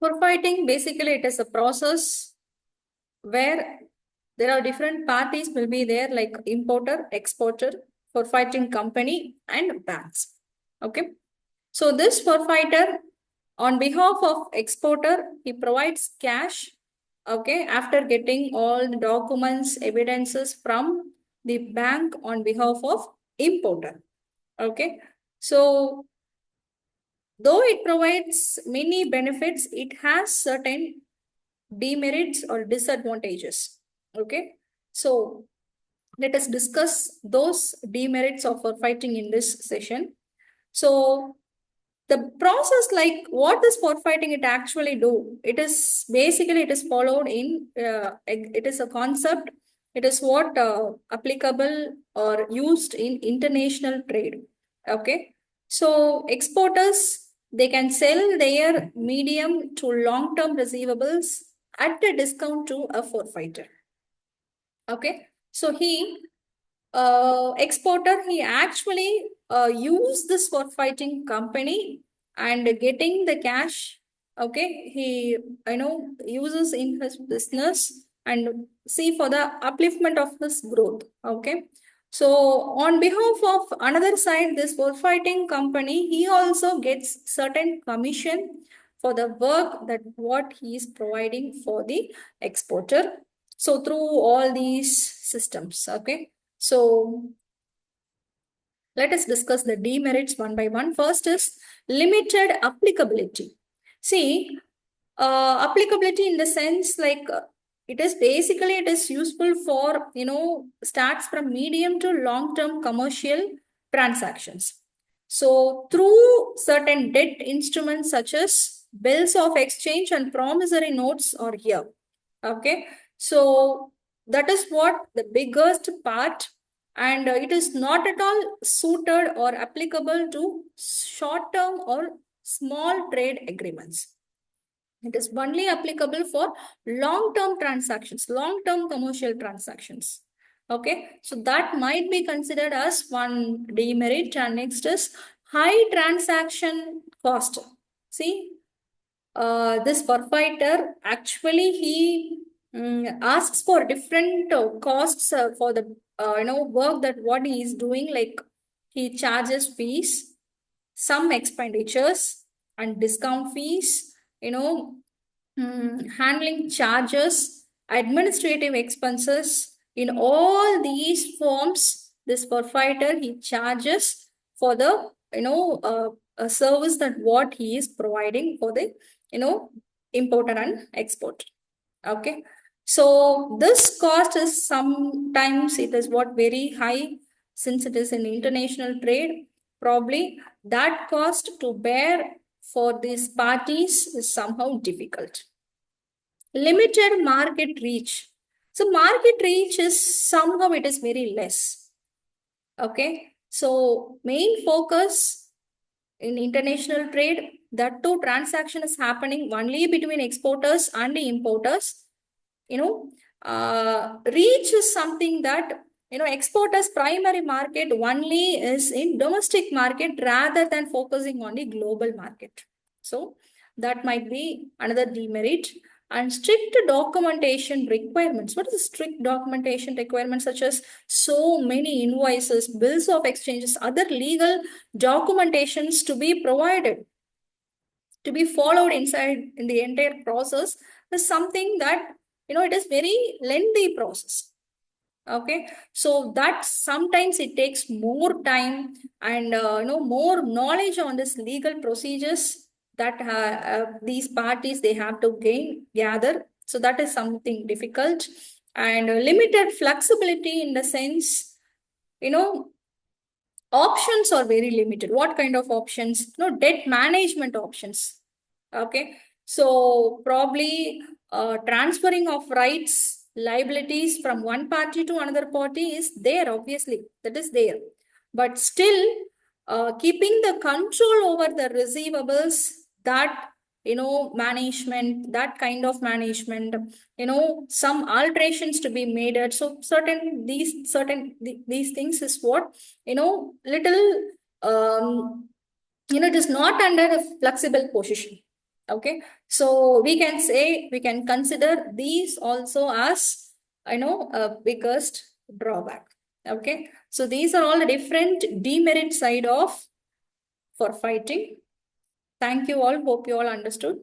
Forfeiting, basically it is a process where there are different parties will be there, like importer, exporter, forfeiting company, and banks. Okay. So this forfeiter, on behalf of exporter, he provides cash, okay, after getting all the documents, evidences from the bank on behalf of importer. Okay. So though it provides many benefits, it has certain demerits or disadvantages. Okay. So let us discuss those demerits of forfeiting in this session. So the process, like what is forfeiting it actually do? It is basically it is followed in it is a concept. It is what applicable or used in international trade. Okay. So exporters, they can sell their medium to long-term receivables at a discount to a forfeiter. Okay. So exporter, he actually use this forfeiting company and getting the cash. Okay. He, uses in his business and see for the upliftment of his growth. Okay. So on behalf of another side, this forfeiting company, he also gets certain commission for the work that what he is providing for the exporter. So through all these systems, okay. So let us discuss the demerits one by one. First is limited applicability. See, applicability in the sense like it is useful for, starts from medium to long-term commercial transactions. So through certain debt instruments such as bills of exchange and promissory notes are here. Okay. So that is what the biggest part, and it is not at all suited or applicable to short-term or small trade agreements. It is only applicable for long-term transactions, long-term commercial transactions. Okay, so that might be considered as one demerit. And next is high transaction cost. See, this forfeiter actually he asks for different costs for the work that what he is doing. Like he charges fees, some expenditures, and discount fees. Handling charges, administrative expenses. In all these forms, this forfeiter he charges for the a service that what he is providing for the importer and export. Okay, so this cost is sometimes it is what very high, since it is an international trade. Probably that cost to bear for these parties is somehow difficult. Limited market reach. So market reach is somehow it is very less. Okay, so main focus in international trade, that too transaction is happening only between exporters and the importers. Reach is something that exporters primary market only is in domestic market rather than focusing on the global market. So that might be another demerit. And strict documentation requirements. What is the strict documentation requirements? Such as so many invoices, bills of exchanges, other legal documentations to be provided, to be followed inside in the entire process, is something that it is very lengthy process. Okay, so that sometimes it takes more time and more knowledge on this legal procedures that these parties they have to gather. So that is something difficult. And limited flexibility in the sense, options are very limited. What kind of options? Debt management options. Okay, so probably transferring of rights, liabilities from one party to another party is there, obviously, that is there. But still, keeping the control over the receivables, that management, that kind of management, some alterations to be made at. So these things is what little it is not under a flexible position. Okay, so we can say, we can consider these also as, a biggest drawback. Okay, so these are all the different demerit side of forfeiting. Thank you all. Hope you all understood.